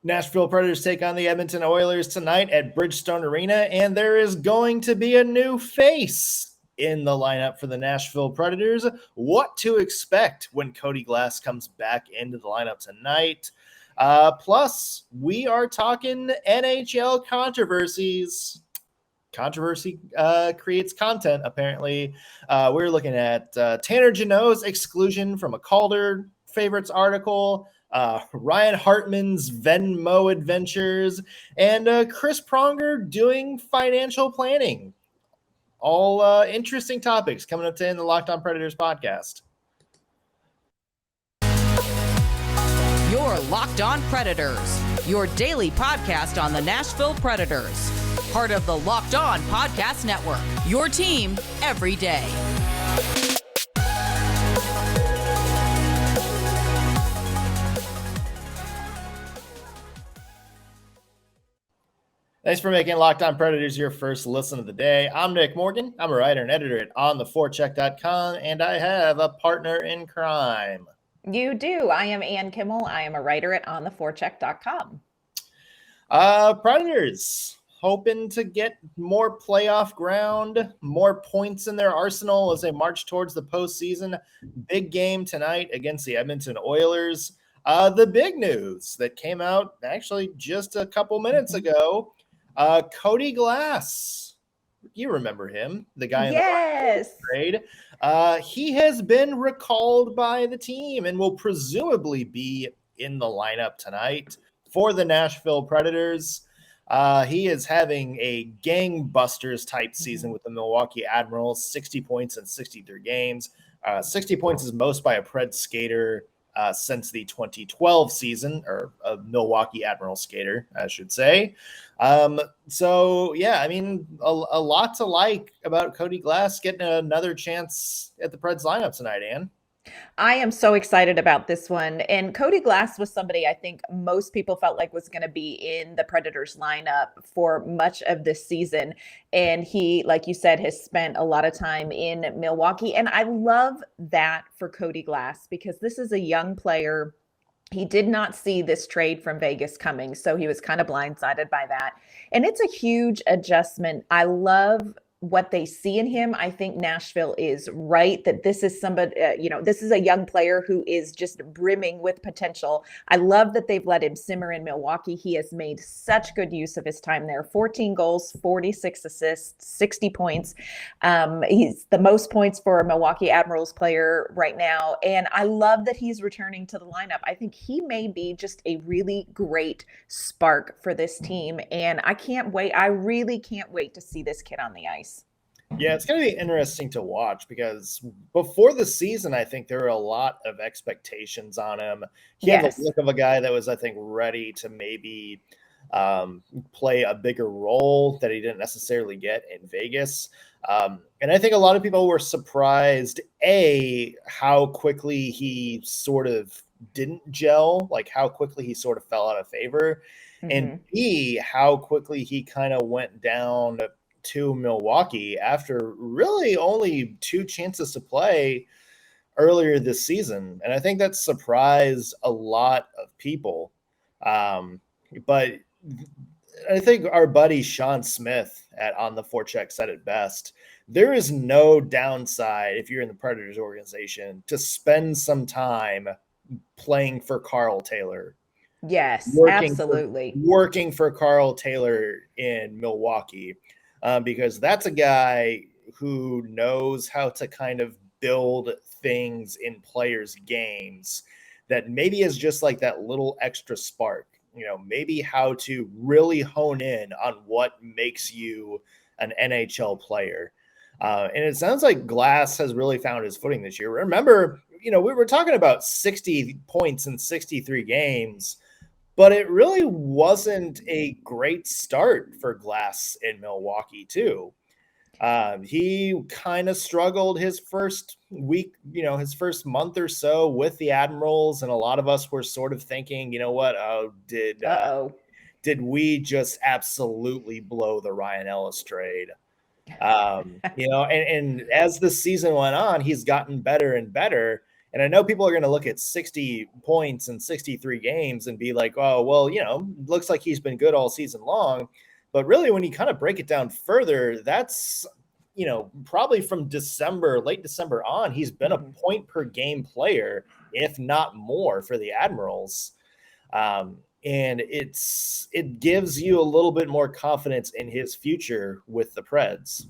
Nashville Predators take on the Edmonton Oilers tonight at Bridgestone Arena, and there is going to be a new face in the lineup for the Nashville Predators. What to expect when Cody Glass comes back into the lineup tonight. Plus, we are talking NHL controversies. Controversy creates content, apparently. We're looking at Tanner Jeannot's exclusion from a Calder favorites article, Ryan Hartman's Venmo adventures, and Chris Pronger doing financial planning. All interesting topics coming up today in the Locked On Predators podcast. You're Locked On Predators, your daily podcast on the Nashville Predators. Part of the Locked On Podcast Network, your team every day. Thanks for making Locked On Predators your first listen of the day. I'm Nick Morgan. I'm a writer and editor at ontheforecheck.com, and I have a partner in crime. You do. I am Ann Kimmel. I am a writer at ontheforecheck.com. Predators hoping to get more playoff ground, more points in their arsenal as they march towards the postseason. Big game tonight against the Edmonton Oilers. The big news that came out actually just a couple minutes ago, Cody Glass. You remember him, the guy in the trade. He has been recalled by the team and will presumably be in the lineup tonight for the Nashville Predators. He is having a gangbusters type season with the Milwaukee Admirals, 60 points in 63 games. 60 points is most by a Preds skater since the 2012 season, or a Milwaukee Admirals skater, I should say. So, yeah, I mean, a lot to like about Cody Glass getting another chance at the Preds lineup tonight, Ann. I am so excited about this one. And Cody Glass was somebody I think most people felt like was going to be in the Predators lineup for much of this season. And he, like you said, has spent a lot of time in Milwaukee. And I love that for Cody Glass because this is a young player. He did not see this trade from Vegas coming, so he was kind of blindsided by that. And it's a huge adjustment. I love what they see in him. I think Nashville is right that this is somebody, this is a young player who is just brimming with potential. I love that they've let him simmer in Milwaukee. He has made such good use of his time there. 14 goals, 46 assists, 60 points. He's the most points for a Milwaukee Admirals player right now. And I love that he's returning to the lineup. I think he may be just a really great spark for this team. And I can't wait. I really can't wait to see this kid on the ice. Yeah, it's going to be interesting to watch because before the season, I think there were a lot of expectations on him. He had the look of a guy that was, I think, ready to maybe play a bigger role that he didn't necessarily get in Vegas. And I think a lot of people were surprised, A, how quickly he sort of didn't gel, like how quickly he sort of fell out of favor, and B, how quickly he kind of went down to Milwaukee after really only 2 chances to play earlier this season. And I think that surprised a lot of people. But I think our buddy Sean Smith at On the Forecheck said it best. There is no downside if you're in the Predators organization to spend some time playing for Carl Taylor. Yes, absolutely. Working for Carl Taylor in Milwaukee. Because that's a guy who knows how to kind of build things in players' games that maybe is just like that little extra spark, maybe how to really hone in on what makes you an NHL player. And it sounds like Glass has really found his footing this year. Remember, we were talking about 60 points in 63 games. But it really wasn't a great start for Glass in Milwaukee, too. He kind of struggled his first week, his first month or so with the Admirals. And a lot of us were sort of thinking, did we just absolutely blow the Ryan Ellis trade? And as the season went on, he's gotten better and better. And I know people are going to look at 60 points in 63 games and be like, oh, well, looks like he's been good all season long. But really, when you kind of break it down further, that's, probably from late December on, he's been a point per game player, if not more, for the Admirals. And it gives you a little bit more confidence in his future with the Preds.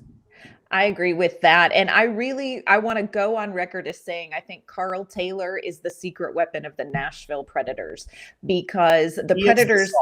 I agree with that. And I want to go on record as saying I think Carl Taylor is the secret weapon of the Nashville Predators, because the Predators,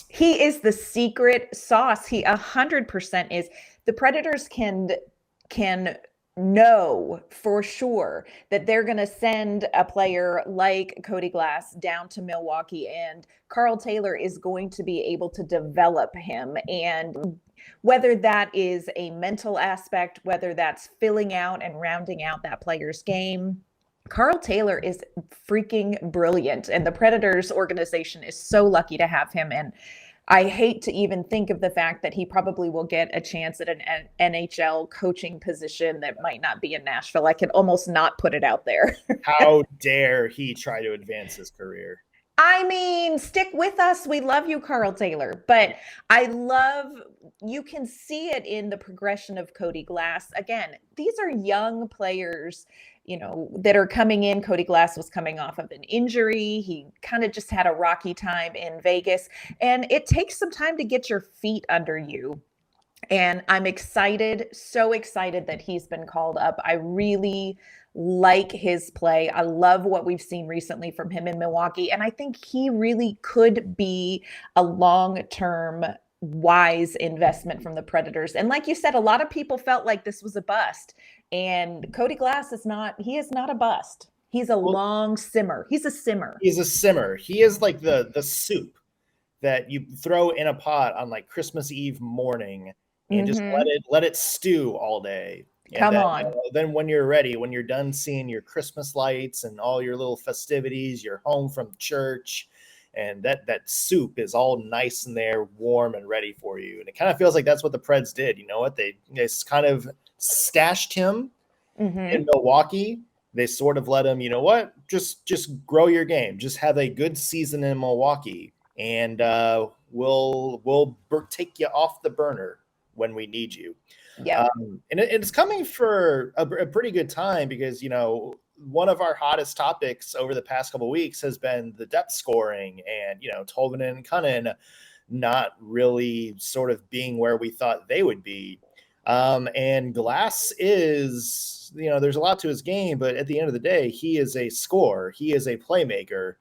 he is the secret sauce. He 100% is. The Predators can know for sure that they're going to send a player like Cody Glass down to Milwaukee, and Carl Taylor is going to be able to develop him. And whether that is a mental aspect, whether that's filling out and rounding out that player's game, Carl Taylor is freaking brilliant. And the Predators organization is so lucky to have him. And I hate to even think of the fact that he probably will get a chance at an NHL coaching position that might not be in Nashville. I can almost not put it out there. How dare he try to advance his career? I mean, stick with us. We love you, Carl Taylor. But you can see it in the progression of Cody Glass. Again, these are young players, that are coming in. Cody Glass was coming off of an injury. He kind of just had a rocky time in Vegas. And it takes some time to get your feet under you. And I'm excited, so excited that he's been called up. I really like his play. I love what we've seen recently from him in Milwaukee. And I think he really could be a long-term wise investment from the Predators. And like you said, a lot of people felt like this was a bust. And Cody Glass is not a bust. He's a long simmer. He's a simmer. He's a simmer. He is like the soup that you throw in a pot on like Christmas Eve morning and just let it stew all day. Come on. Then when you're ready, when you're done seeing your Christmas lights and all your little festivities, you're home from church, and that soup is all nice in there, warm and ready for you. And it kind of feels like that's what the Preds did. You know what? They kind of stashed him in Milwaukee. They sort of let him, just grow your game. Just have a good season in Milwaukee, and we'll take you off the burner when we need you. Yeah. And it's coming for a pretty good time because, one of our hottest topics over the past couple of weeks has been the depth scoring and, Tolvanen and Cunnin not really sort of being where we thought they would be. And Glass is, there's a lot to his game, but at the end of the day, he is a scorer. He is a playmaker.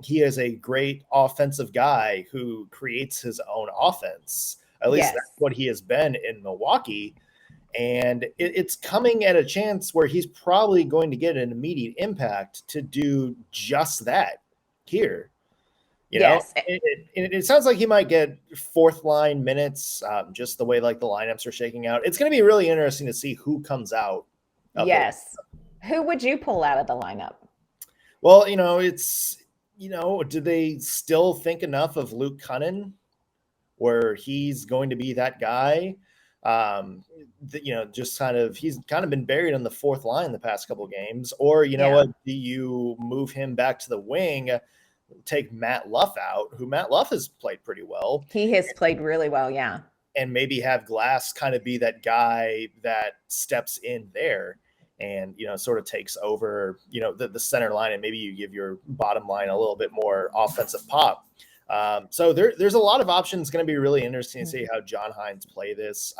He is a great offensive guy who creates his own offense. At least that's what he has been in Milwaukee. And it's coming at a chance where he's probably going to get an immediate impact to do just that here. It sounds like he might get fourth line minutes, just the way like the lineups are shaking out. It's going to be really interesting to see who comes out. Who would you pull out of the lineup? Well, do they still think enough of Luke Cunnin where he's going to be that guy? Just he's kind of been buried on the fourth line the past couple of games. Or, what, do you move him back to the wing, take Matt Luff out, who Matt Luff has played pretty well. He has played really well, yeah. And maybe have Glass kind of be that guy that steps in there and, sort of takes over, the center line, and maybe you give your bottom line a little bit more offensive pop. So there's a lot of options. Going to be really interesting to see how John Hines play this.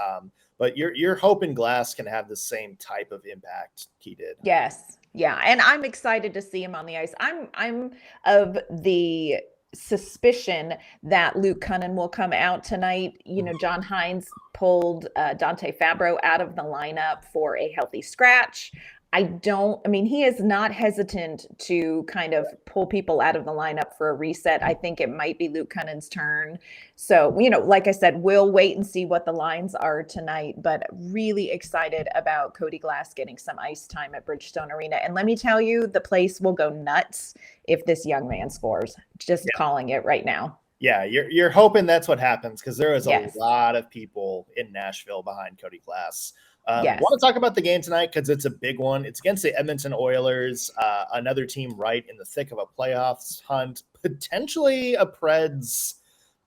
But you're hoping Glass can have the same type of impact he did. Yes. Yeah. And I'm excited to see him on the ice. I'm of the suspicion that Luke Cunnin will come out tonight. John Hines pulled Dante Fabro out of the lineup for a healthy scratch. He is not hesitant to kind of pull people out of the lineup for a reset. I think it might be Luke Cunnin's turn. So, like I said, we'll wait and see what the lines are tonight, but really excited about Cody Glass getting some ice time at Bridgestone Arena. And let me tell you, the place will go nuts if this young man scores. Just calling it right now. Yeah, you're hoping that's what happens, because there is a lot of people in Nashville behind Cody Glass. Yes. Want to talk about the game tonight because it's a big one. It's against the Edmonton Oilers, another team right in the thick of a playoffs hunt, potentially a Preds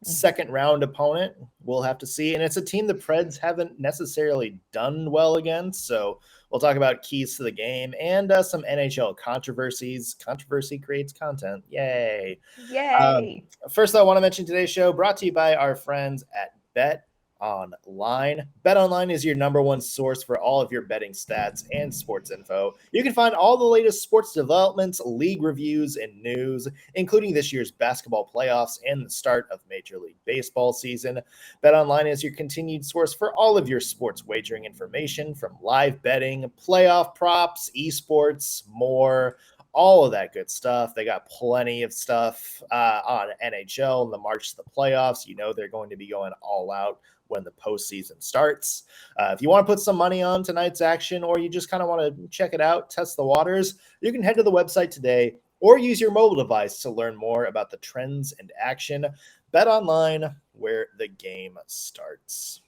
second round opponent. We'll have to see. And it's a team the Preds haven't necessarily done well against. So we'll talk about keys to the game and some NHL controversies. Controversy creates content. Yay. Yay. First, I want to mention today's show brought to you by our friends at Bet Online. Bet Online is your number one source for all of your betting stats and sports info. You can find all the latest sports developments, league reviews, and news, including this year's basketball playoffs and the start of Major League Baseball season. Bet Online is your continued source for all of your sports wagering information, from live betting, playoff props, esports, more. All of that good stuff. They got plenty of stuff on NHL in the March to the playoffs. You know they're going to be going all out when the postseason starts. If you want to put some money on tonight's action, or you just kind of want to check it out, test the waters, you can head to the website today or use your mobile device to learn more about the trends and action. Bet Online, where the game starts.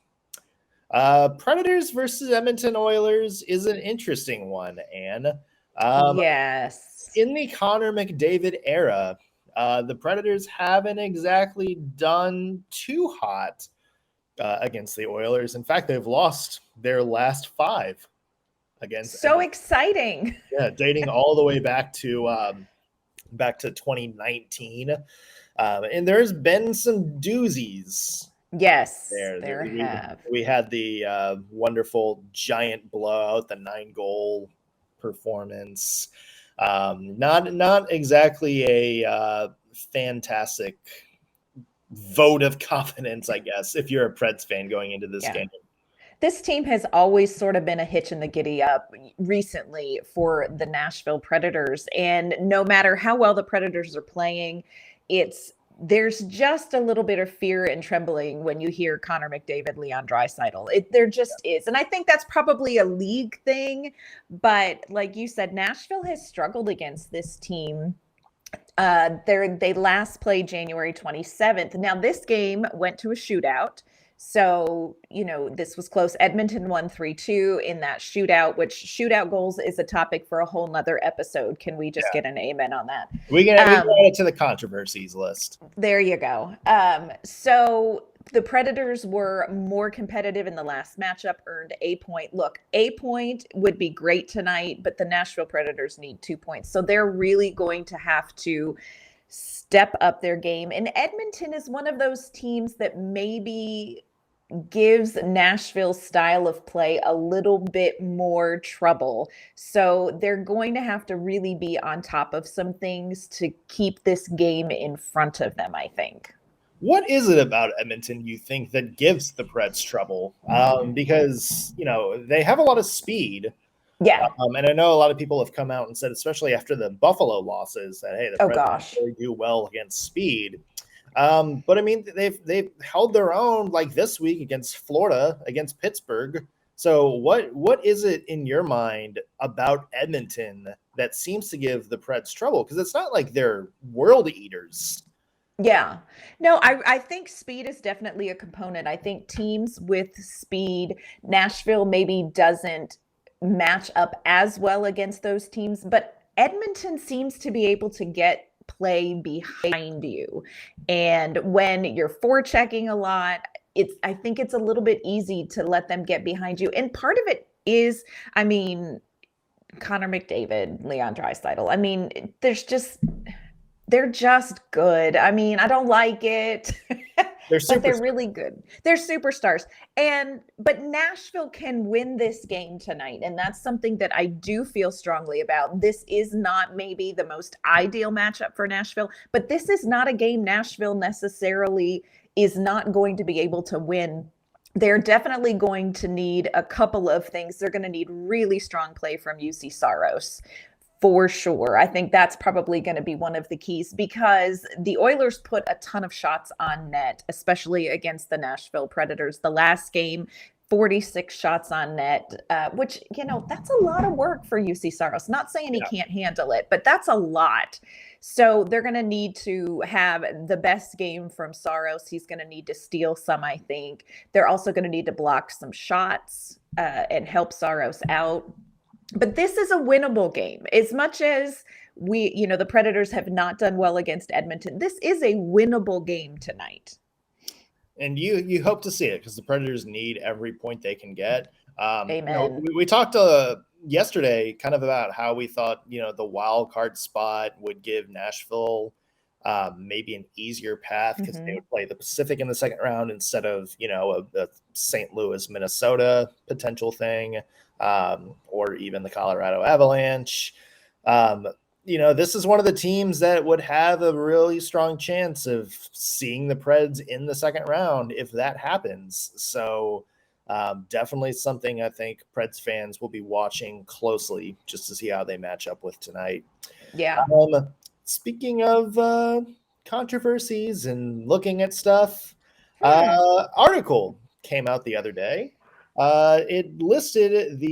Predators versus Edmonton Oilers is an interesting one, Anne. Yes. In the Connor McDavid era, the Predators haven't exactly done too hot against the Oilers. In fact, they've lost their last 5 against. So exciting. Yeah, dating all the way back to 2019. And there's been some doozies. Yes, We had the wonderful giant blowout, the 9-goal performance. Not exactly a fantastic vote of confidence, I guess, if you're a Preds fan going into this game. This team has always sort of been a hitch in the giddy up recently for the Nashville Predators. And no matter how well the Predators are playing, there's just a little bit of fear and trembling when you hear Connor McDavid, Leon Draisaitl. There just is. And I think that's probably a league thing. But like you said, Nashville has struggled against this team. They last played January 27th. Now, this game went to a shootout. So, this was close. Edmonton won 3-2 in that shootout, which shootout goals is a topic for a whole nother episode. Can we just get an amen on that? We can add it to the controversies list. There you go. So the Predators were more competitive in the last matchup, earned a point. Look, a point would be great tonight, but the Nashville Predators need 2 points. So they're really going to have to step up their game. And Edmonton is one of those teams that maybe gives Nashville's style of play a little bit more trouble. So they're going to have to really be on top of some things to keep this game in front of them, I think. What is it about Edmonton, you think, that gives the Preds trouble? Because, they have a lot of speed. Yeah. And I know a lot of people have come out and said, especially after the Buffalo losses, that, hey, the Preds really do well against speed. But I mean, they've held their own, like this week against Florida, against Pittsburgh. So what is it in your mind about Edmonton that seems to give the Preds trouble? Because it's not like they're world eaters. Yeah. No, I think speed is definitely a component. I think teams with speed, Nashville maybe doesn't match up as well against those teams, but Edmonton seems to be able to get play behind you. And when you're forechecking a lot, I think it's a little bit easy to let them get behind you. And part of it is, Connor McDavid, Leon Draisaitl. They're just good. I don't like it. But they're really good. They're superstars. But Nashville can win this game tonight. And that's something that I do feel strongly about. This is not maybe the most ideal matchup for Nashville, but this is not a game Nashville necessarily is not going to be able to win. They're definitely going to need a couple of things. They're going to need really strong play from UC Saros. For sure. I think that's probably going to be one of the keys because the Oilers put a ton of shots on net, especially against the Nashville Predators. The last game, 46 shots on net, which, that's a lot of work for UC Saros. Not saying he can't handle it, but that's a lot. So they're going to need to have the best game from Saros. He's going to need to steal some, I think. They're also going to need to block some shots and help Saros out. But this is a winnable game. As much as the Predators have not done well against Edmonton, this is a winnable game tonight. And you hope to see it because the Predators need every point they can get. Amen. We talked yesterday kind of about how we thought, the wild card spot would give Nashville maybe an easier path because they would play the Pacific in the second round instead of, a St. Louis, Minnesota potential thing, or even the Colorado Avalanche. This is one of the teams that would have a really strong chance of seeing the Preds in the second round if that happens. So definitely something I think Preds fans will be watching closely just to see how they match up with tonight. Yeah. Speaking of controversies and looking at stuff, article came out the other day. It listed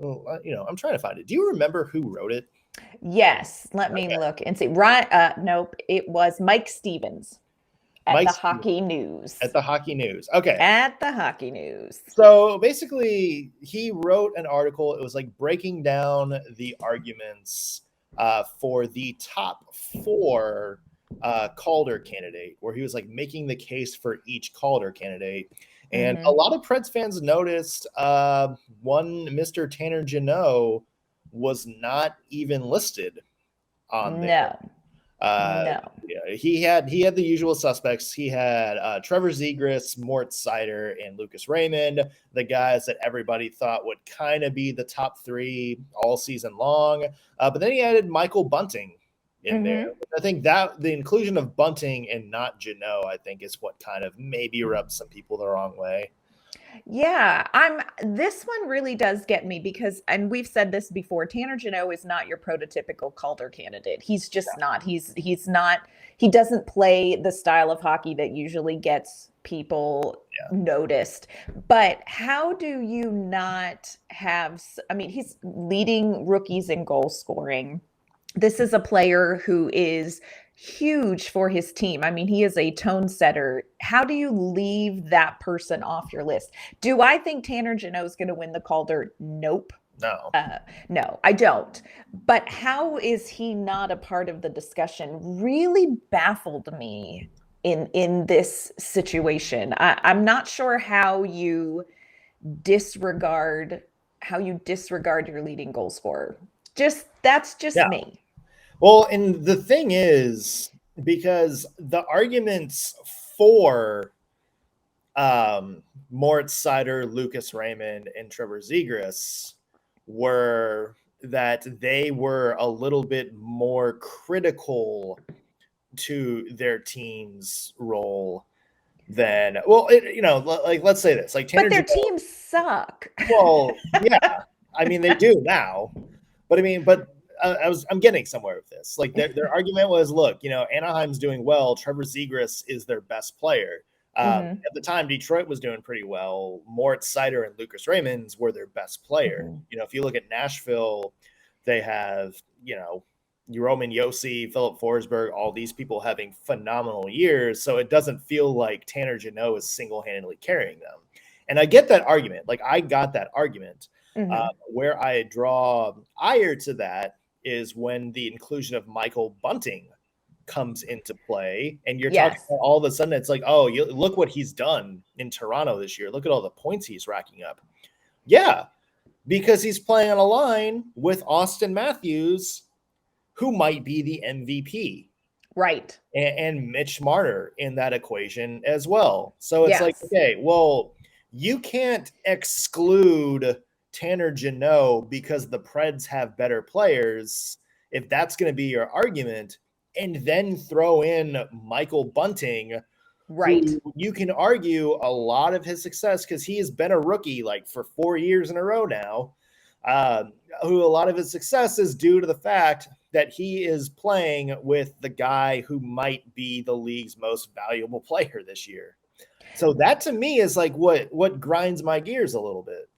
I'm trying to find it. Do you remember who wrote it? Yes. Let me look and see. Right. Nope. It was Mike Stevens at the Hockey News. At the Hockey News. Okay. At the Hockey News. So basically, he wrote an article. It was like breaking down the arguments for the top 4 Calder candidate, where he was like making the case for each Calder candidate. And a lot of Preds fans noticed one Mr. Tanner Jeannot was not even listed on there. No. Yeah, he had the usual suspects. He had Trevor Zegras, Mort Seider, and Lucas Raymond, the guys that everybody thought would kind of be the top 3 all season long. But then he added Michael Bunting in there. I think that the inclusion of Bunting and not Jeannot, I think, is what kind of maybe rubs some people the wrong way. Yeah, this one really does get me because, and we've said this before, Tanner Jeannot is not your prototypical Calder candidate. He's just not. He's not. He doesn't play the style of hockey that usually gets people noticed. But how do you not have? I mean, he's leading rookies in goal scoring. This is a player who is huge for his team. I mean, he is a tone setter. How do you leave that person off your list? Do I think Tanner Jeannot is going to win the Calder? Nope. No. No, I don't. But how is he not a part of the discussion? Really baffled me in this situation. I'm not sure how you disregard your leading goal scorer. That's just me. Well, and the thing is, because the arguments for Moritz Seider, Lucas Raymond, and Trevor Zegras were that they were a little bit more critical to their team's role than, let's say this, like Tanner. But their teams suck. Well, yeah, I mean they do now, but I'm getting somewhere with this. Like their argument was, look, Anaheim's doing well. Trevor Zegras is their best player. At the time, Detroit was doing pretty well. Moritz Seider and Lucas Raymond were their best player. If you look at Nashville, they have, Roman Josi, Philip Forsberg, all these people having phenomenal years. So it doesn't feel like Tanner Jeannot is single-handedly carrying them. And I get that argument. Like I got that argument. Where I draw ire to that is when the inclusion of Michael Bunting comes into play, and you're talking about all of a sudden it's like, oh, look what he's done in Toronto this year. Look at all the points he's racking up. Yeah, because he's playing on a line with Austin Matthews, who might be the MVP. Right. And Mitch Marner in that equation as well. So it's like, okay, well, you can't exclude Tanner Jeannot because the Preds have better players, if that's going to be your argument, and then throw in Michael Bunting, right? You can argue a lot of his success because he has been a rookie like for 4 years in a row now. Who a lot of his success is due to the fact that he is playing with the guy who might be the league's most valuable player this year. So that to me is like what grinds my gears a little bit.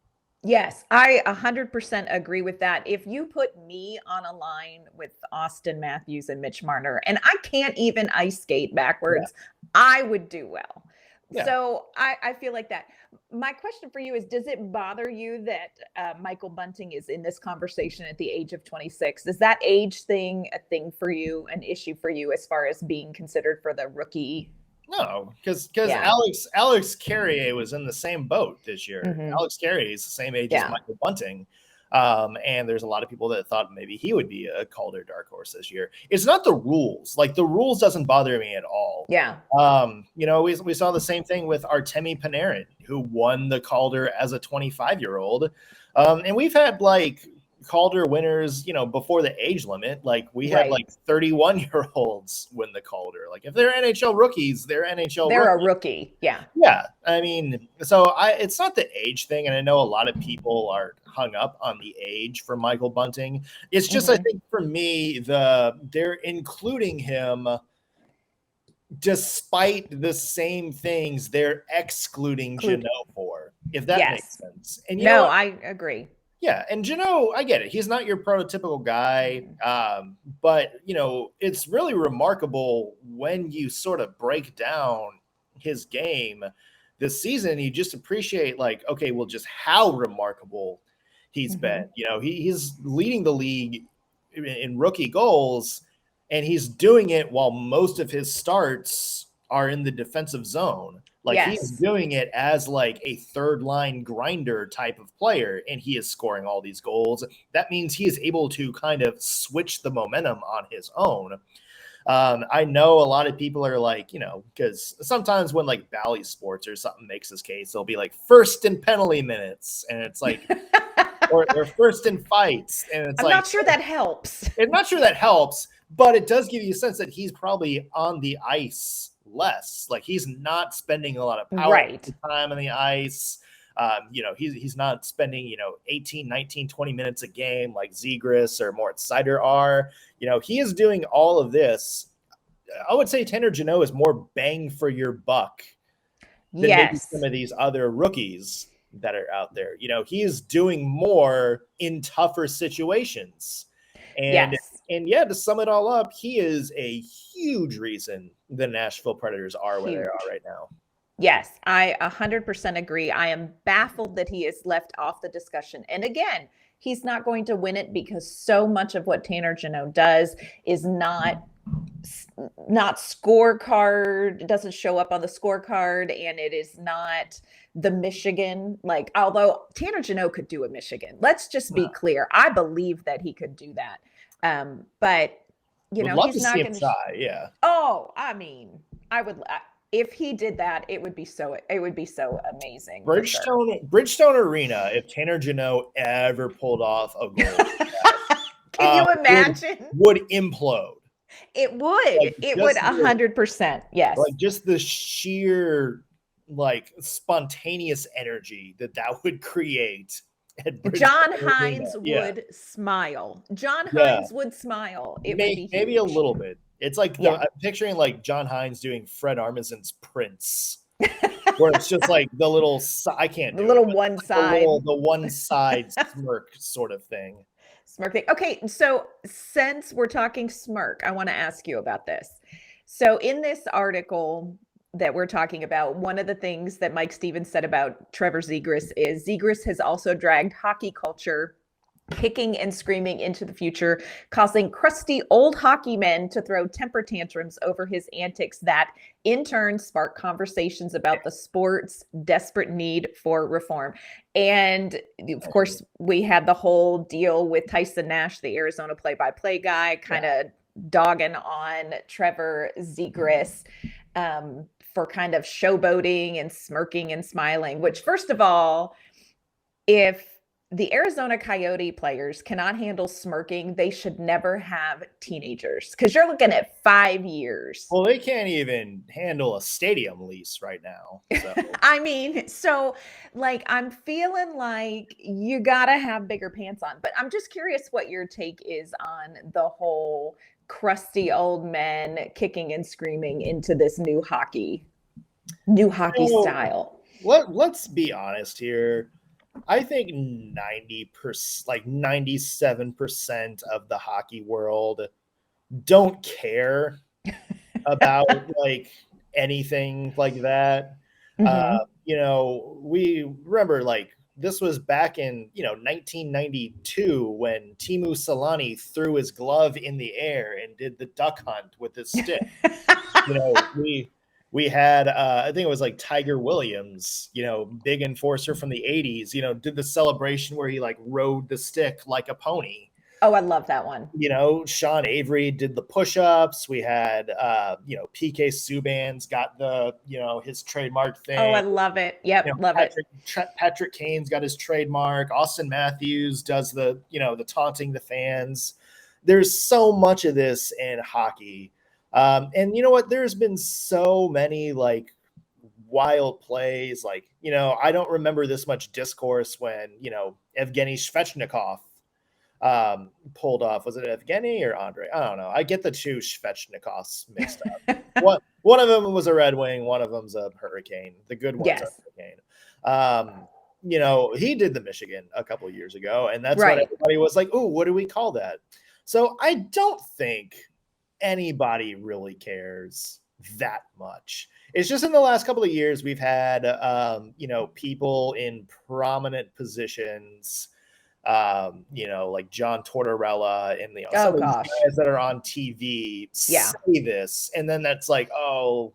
Yes, I 100% agree with that. If you put me on a line with Austin Matthews and Mitch Marner, and I can't even ice skate backwards, I would do well. So I feel like that. My question for you is, does it bother you that Michael Bunting is in this conversation at the age of 26? Is that age thing a thing for you, an issue for you as far as being considered for the rookie? No, because Alex Carrier was in the same boat this year. Alex Carrier is the same age as Michael Bunting. And there's a lot of people that thought maybe he would be a Calder dark horse this year. It's not the rules. Like, the rules doesn't bother me at all. Yeah. We saw the same thing with Artemi Panarin, who won the Calder as a 25-year-old. And we've had Calder winners, before the age limit. Like, we had 31-year-olds win the Calder. Like, if they're NHL rookies, they're a rookie. Yeah. Yeah. I mean, so it's not the age thing. And I know a lot of people are hung up on the age for Michael Bunting. It's just, I think for me, they're including him despite the same things they're excluding Jeannot for, if that makes sense. And I agree. Yeah, and Jeannot, I get it. He's not your prototypical guy, but, it's really remarkable when you sort of break down his game this season. You just appreciate, just how remarkable he's been. He's leading the league in rookie goals, and he's doing it while most of his starts are in the defensive zone. He's doing it as a third line grinder type of player, and he is scoring all these goals. That means he is able to kind of switch the momentum on his own. I know a lot of people are because sometimes when Bally Sports or something makes this case, they'll be first in penalty minutes, and it's or first in fights, and it's I'm not sure that helps. I'm not sure that helps, but it does give you a sense that he's probably on the ice less. He's not spending a lot of power time on the ice. He's not spending 18, 19, 20 minutes a game like Zegras or Moritz Seider are. He is doing all of this. I would say Tanner Jeannot is more bang for your buck than maybe some of these other rookies that are out there. He is doing more in tougher situations. And to sum it all up, he is a huge reason the Nashville Predators are where they are right now. Yes, I 100% agree. I am baffled that he is left off the discussion. And again, he's not going to win it because so much of what Tanner Jeannot does is not scorecard. It doesn't show up on the scorecard, and it is not the Michigan. Although Tanner Jeannot could do a Michigan, let's just be clear. I believe that he could do that. But he's not going to. Yeah. Oh, I mean, I would. If he did that, it would be so amazing. Bridgestone Arena, if Tanner Jeannot ever pulled off a goal, can you imagine? Would implode. It would. It would 100%. Yes. Just the sheer spontaneous energy that would create. John Hines would smile. John Hines would smile. It would be maybe a little bit. It's I'm picturing John Hines doing Fred Armisen's Prince, where it's just the little I can't do the little it, one side, the one side smirk sort of thing. Smirk thing. Okay, so since we're talking smirk, I want to ask you about this. So in this article that we're talking about, one of the things that Mike Stevens said about Trevor Zegras is Zegras has also dragged hockey culture kicking and screaming into the future, causing crusty old hockey men to throw temper tantrums over his antics that in turn spark conversations about the sport's desperate need for reform. And of course, we had the whole deal with Tyson Nash, the Arizona play-by-play guy, kind of dogging on Trevor Zegras for kind of showboating and smirking and smiling, which first of all, if the Arizona Coyote players cannot handle smirking, they should never have teenagers, because you're looking at 5 years. Well, they can't even handle a stadium lease right now. So. I mean, so I'm feeling like you got to have bigger pants on. But I'm just curious what your take is on the whole crusty old men kicking and screaming into this new hockey style. Let's be honest here. I think 90%, like 97% of the hockey world don't care about like anything like that. Mm-hmm. We remember like this was back in 1992 when Timu Solani threw his glove in the air and did the duck hunt with his stick. We had I think it was like Tiger Williams, big enforcer from the 80s, did the celebration where he like rode the stick like a pony. Oh, I love that one. Sean Avery did the push-ups. We had PK Subban's got the his trademark thing. Oh, I love it. Yep, love it. Patrick Kane's got his trademark. Austin Matthews does the taunting the fans. There's so much of this in hockey. And you know what? There's been so many like wild plays. Like, I don't remember this much discourse when, Evgeny Svechnikov pulled off. Was it Evgeny or Andre? I don't know. I get the two Svechnikovs mixed up. One of them was a Red Wing. One of them's a Hurricane. The good one's a Hurricane. He did the Michigan a couple of years ago, and that's what everybody was like, "Ooh, what do we call that?" So I don't think anybody really cares that much. It's just in the last couple of years we've had people in prominent positions, like John Tortorella and some of these guys that are on TV say this, and then that's like, oh,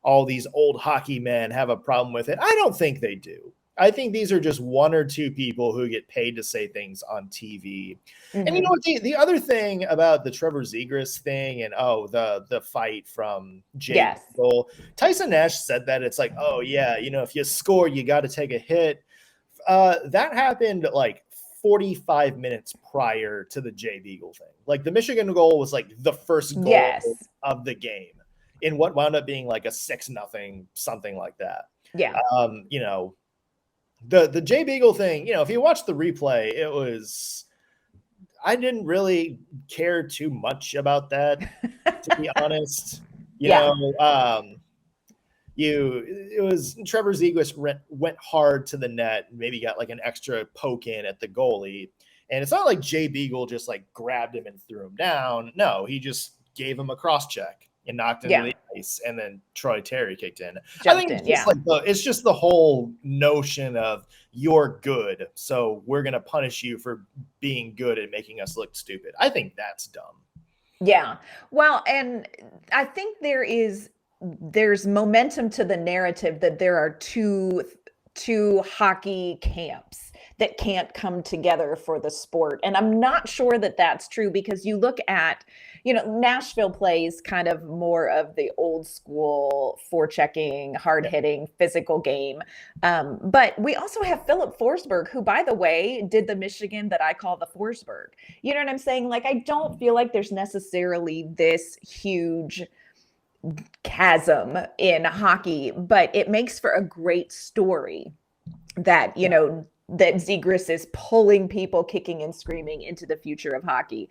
all these old hockey men have a problem with it. I don't think they do. I think these are just one or two people who get paid to say things on TV. Mm-hmm. And you know what? The other thing about the Trevor Zegras thing and the fight from Jay Beagle, Tyson Nash said that it's like, oh yeah, if you score, you got to take a hit. That happened like 45 minutes prior to the Jay Beagle thing. Like the Michigan goal was like the first goal of the game in what wound up being like a 6-0, something like that. Yeah. The Jay Beagle thing, if you watch the replay, I didn't really care too much about that, to be honest. It was Trevor Zegras went hard to the net, maybe got like an extra poke in at the goalie. And it's not like Jay Beagle just like grabbed him and threw him down. No, he just gave him a cross check and knocked into the ice, and then Troy Terry kicked in. I think it's just the whole notion of you're good, so we're going to punish you for being good and making us look stupid. I think that's dumb. Yeah. Well, and I think there's momentum to the narrative that there are two hockey camps that can't come together for the sport. And I'm not sure that that's true, because you look at, Nashville plays kind of more of the old school forechecking, hard hitting, physical game. But we also have Philip Forsberg, who, by the way, did the Michigan that I call the Forsberg. You know what I'm saying? Like, I don't feel like there's necessarily this huge chasm in hockey, but it makes for a great story that, that Zegras is pulling people kicking and screaming into the future of hockey.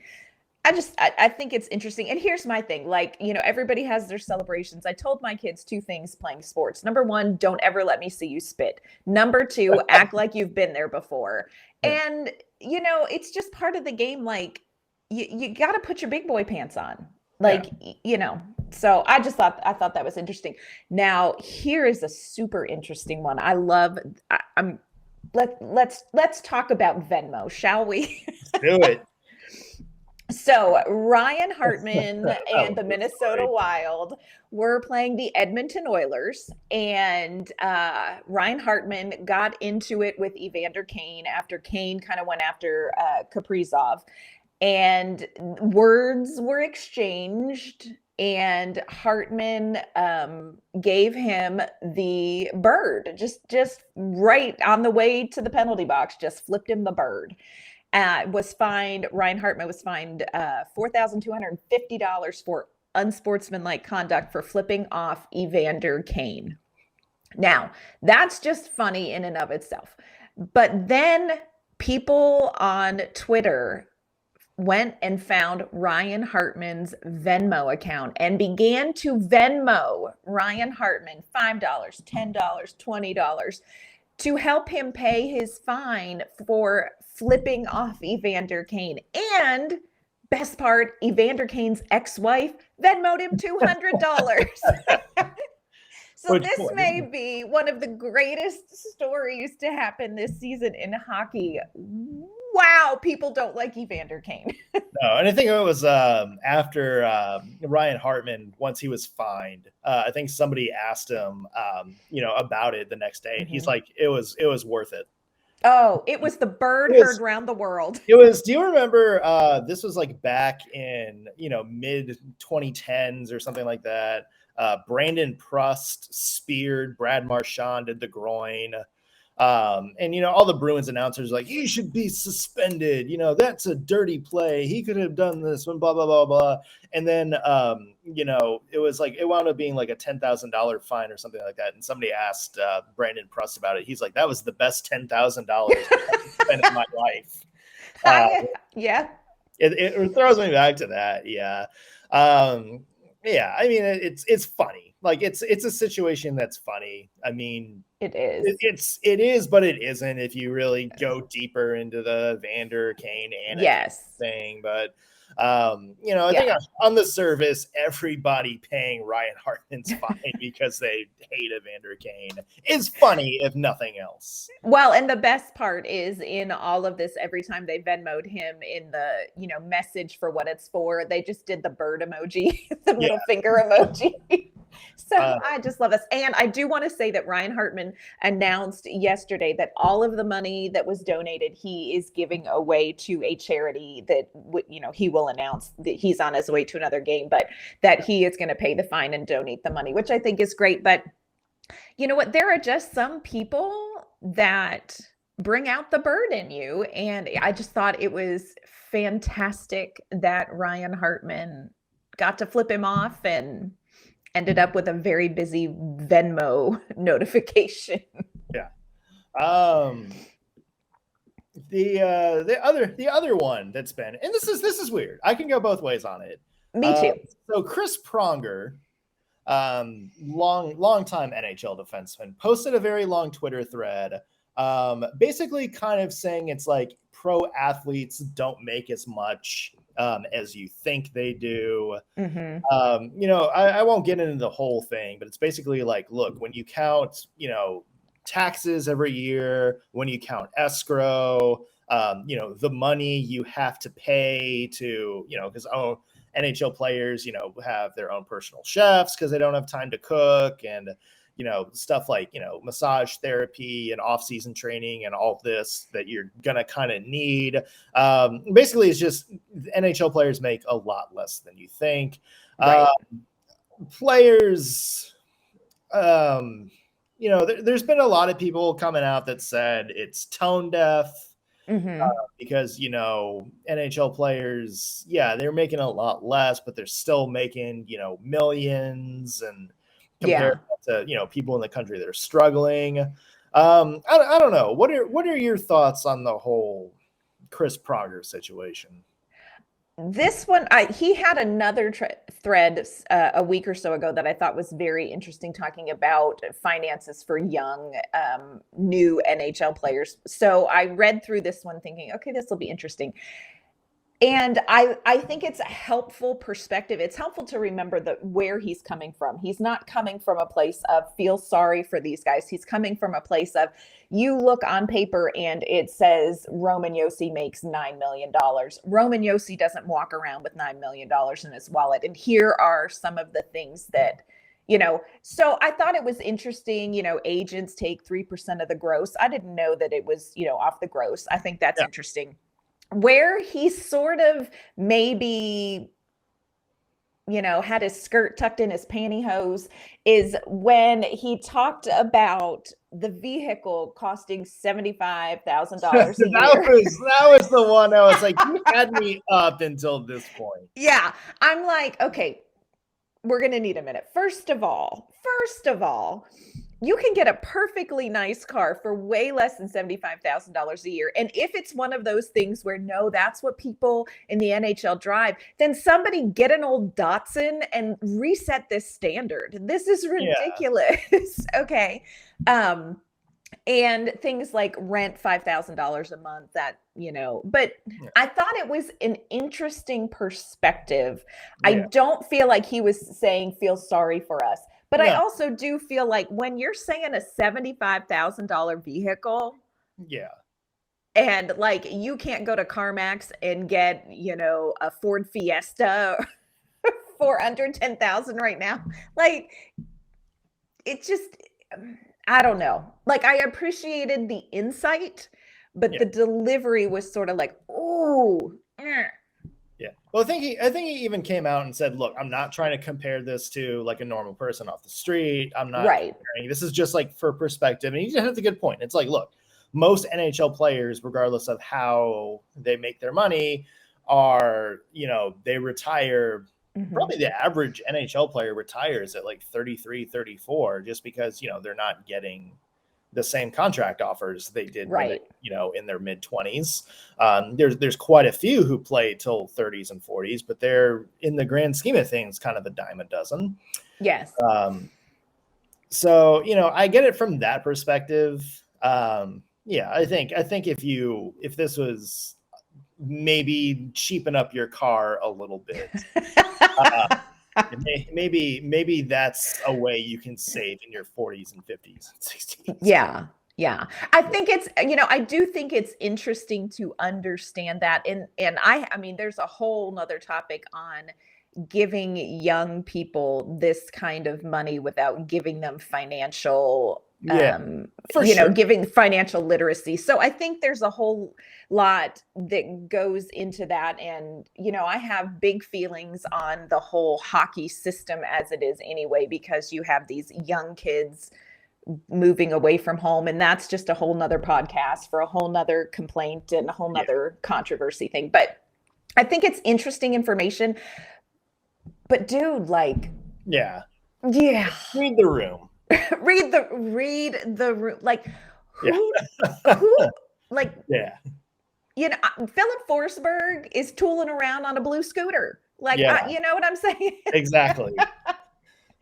I think it's interesting. And here's my thing. Like, everybody has their celebrations. I told my kids two things playing sports. Number one, don't ever let me see you spit. Number two, act like you've been there before. And, it's just part of the game. Like, you got to put your big boy pants on. Like, so I thought that was interesting. Now, here is a super interesting one. Let's talk about Venmo, shall we? Do it. So Ryan Hartman and the Minnesota Wild were playing the Edmonton Oilers, and Ryan Hartman got into it with Evander Kane after Kane kind of went after Kaprizov, and words were exchanged, and Hartman gave him the bird, just right on the way to the penalty box, just flipped him the bird. Ryan Hartman was fined $4,250 for unsportsmanlike conduct for flipping off Evander Kane. Now, that's just funny in and of itself. But then people on Twitter went and found Ryan Hartman's Venmo account and began to Venmo Ryan Hartman $5, $10, $20 to help him pay his fine for flipping off Evander Kane. And best part, Evander Kane's ex-wife Venmoed him $200. So this may be one of the greatest stories to happen this season in hockey. Wow, people don't like Evander Kane. No, and I think it was after Ryan Hartman, once he was fined, I think somebody asked him, about it the next day, and he's like, it was worth it. Oh, it was the bird heard round the world. It was. Do you remember? This was like back in mid 2010s or something like that. Brandon Prust speared Brad Marchand at the groin. And all the Bruins announcers like, he should be suspended. That's a dirty play. He could have done this one, blah, blah, blah, blah. And then, it was like, it wound up being like a $10,000 fine or something like that. And somebody asked Brandon Prust about it. He's like, that was the best $10,000 I've spent in my life. Yeah. It throws me back to that. Yeah. Yeah. I mean, it's funny. Like it's a situation that's funny. I mean, it is. It is, but it isn't if you really go deeper into the Vander Kane and thing. But I think on the surface, everybody paying Ryan Hartman's fine because they hate Evander Kane is funny, if nothing else. Well, and the best part is in all of this, every time they Venmoed him in the, message for what it's for, they just did the bird emoji, the middle finger emoji. So I just love this. And I do want to say that Ryan Hartman announced yesterday that all of the money that was donated, he is giving away to a charity that, he will announce that he's on his way to another game, but that he is going to pay the fine and donate the money, which I think is great. But you know what? There are just some people that bring out the bird in you. And I just thought it was fantastic that Ryan Hartman got to flip him off and ended up with a very busy Venmo notification. Yeah. The other one that's been, and this is weird. I can go both ways on it. Me too. So Chris Pronger, long time NHL defenseman, posted a very long Twitter thread, basically kind of saying it's like pro athletes don't make as much as you think they do. I won't get into the whole thing, but it's basically like, look, when you count, taxes every year, when you count escrow, the money you have to pay to, because NHL players, have their own personal chefs because they don't have time to cook, and stuff like, massage therapy and off-season training and all this that you're going to kind of need. Basically, it's just NHL players make a lot less than you think. Right. Players, there's been a lot of people coming out that said it's tone deaf. Because, NHL players, they're making a lot less, but they're still making, millions, and compared to people in the country that are struggling. I don't know. What are your thoughts on the whole Chris Pronger situation? This one, he had another thread a week or so ago that I thought was very interesting, talking about finances for young, new NHL players. So I read through this one thinking, okay, this will be interesting. And I think it's a helpful perspective. It's helpful to remember where he's coming from. He's not coming from a place of feel sorry for these guys. He's coming from a place of, you look on paper and it says Roman Josi makes $9 million. Roman Josi doesn't walk around with $9 million in his wallet. And here are some of the things that, so I thought it was interesting, agents take 3% of the gross. I didn't know that it was, off the gross. I think that's interesting. Where he sort of maybe, had his skirt tucked in his pantyhose is when he talked about the vehicle costing $75,000 a year. That was the one I was like, you had me up until this point. Yeah. I'm like, okay, we're going to need a minute. First of all, you can get a perfectly nice car for way less than $75,000 a year. And if it's one of those things where, no, that's what people in the NHL drive, then somebody get an old Datsun and reset this standard. This is ridiculous. Yeah. Okay. and things like rent $5,000 a month, that, but I thought it was an interesting perspective. I don't feel like he was saying feel sorry for us, but I also do feel like when you're saying a $75,000 vehicle, and like you can't go to CarMax and get, a Ford Fiesta for under 10,000 right now. Like, it just, I don't know. Like, I appreciated the insight, but the delivery was sort of like, ooh. Yeah. Well, I think he even came out and said, look, I'm not trying to compare this to like a normal person off the street. I'm not comparing. This is just like for perspective. And he has a good point. It's like, look, most NHL players, regardless of how they make their money, are, they retire. Probably the average NHL player retires at like 33, 34, just because, they're not getting the same contract offers they did, in their mid 20s. There's quite a few who play till 30s and 40s, but they're, in the grand scheme of things, kind of a dime a dozen. Yes. So, I get it from that perspective. I think if this was maybe cheapen up your car a little bit, maybe that's a way you can save in your 40s and 50s and 60s. Yeah. I think it's, I do think it's interesting to understand that. And I mean, there's a whole nother topic on giving young people this kind of money without giving them financial, giving financial literacy. So I think there's a whole lot that goes into that. And, I have big feelings on the whole hockey system as it is anyway, because you have these young kids moving away from home. And that's just a whole nother podcast for a whole nother complaint and a whole nother controversy thing. But I think it's interesting information. But dude, like, read the room. read the room. Like, who like, Philip Forsberg is tooling around on a blue scooter. Like, you know what I'm saying? Exactly.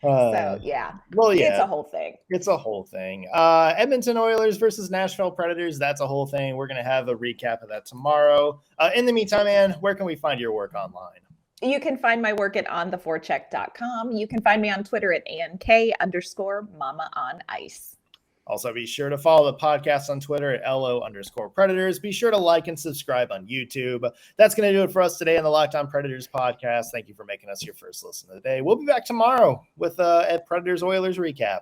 Well, it's a whole thing. It's a whole thing. Edmonton Oilers versus Nashville Predators. That's a whole thing. We're going to have a recap of that tomorrow. In the meantime, Ann, where can we find your work online? You can find my work at ontheforecheck.com. You can find me on Twitter at ANK_Mama on Ice. Also, be sure to follow the podcast on Twitter at LO_Predators. Be sure to like and subscribe on YouTube. That's going to do it for us today on the Locked On Predators podcast. Thank you for making us your first listen of the day. We'll be back tomorrow with a Predators Oilers recap.